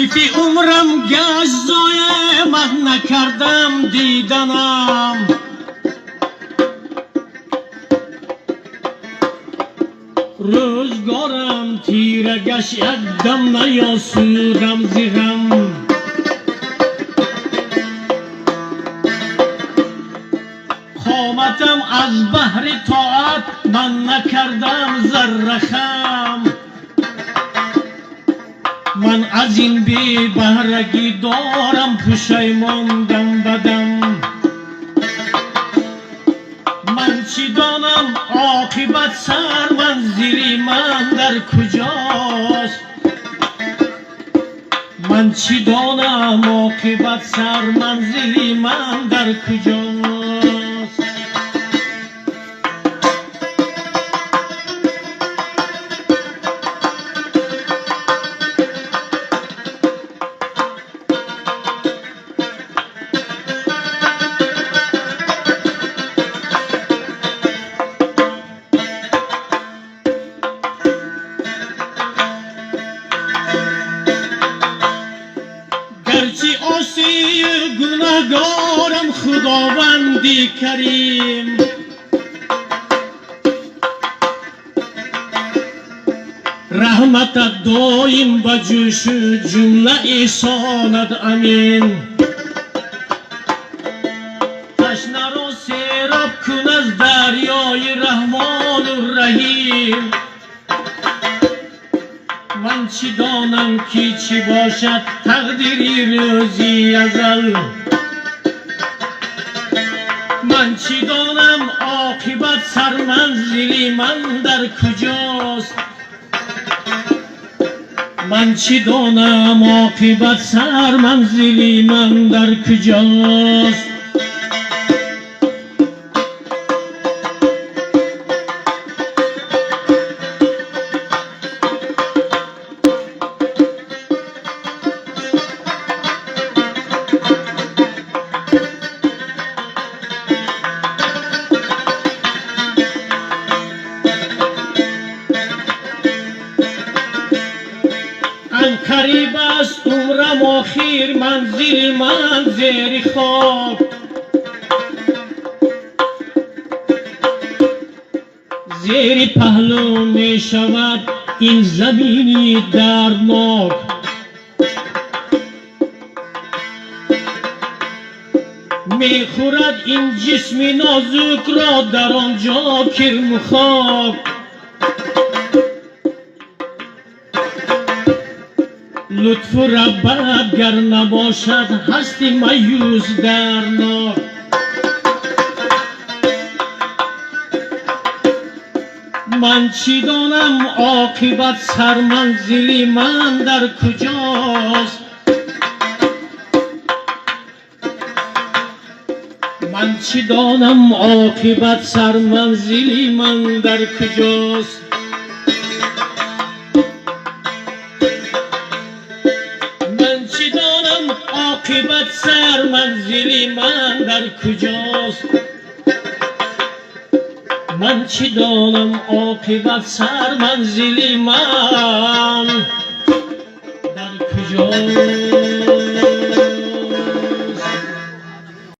حیفی عمرم گشت ضایع من نکردم دیدنم روزگارم تیره گشت یک دم نیاسودم ز غم قامتم از بحر طاعت من نکردم ذره خم من از این بی بهرگی دارم پشیمان دم بدم من چی دانم عاقبت سرمنزلی من در کجاست من چی دانم عاقبت سرمنزلی من در کجاست گرچه عاصی گناهگارم خداوندی کریم رحمتت دایم به جوش جمله احسانت امین تشنه را سیراب کن از دریای رحمان و رحیم من چی دانم که چی باشد تقدیری روزی ازل من چی دانم عاقبت سرمنزلی من در کجاست من چی دانم عاقبت سرمنزلی من در کجاست قریب است عمرم آخر منزل من زیر خاک زیر پهلو می شود این زمینی دردناک می خورد این جسم نازک را در آنجا کرم و خاک لطف ربت گر نباشد هستی مایوس درناک من چی دانم عاقبت سرمنزلی من در کجاست من چی دانم عاقبت سرمنزلی من در کجاست عاقبت سرمنزلی من در کجاست من چی دانم عاقبت سرمنزلی من در کجاست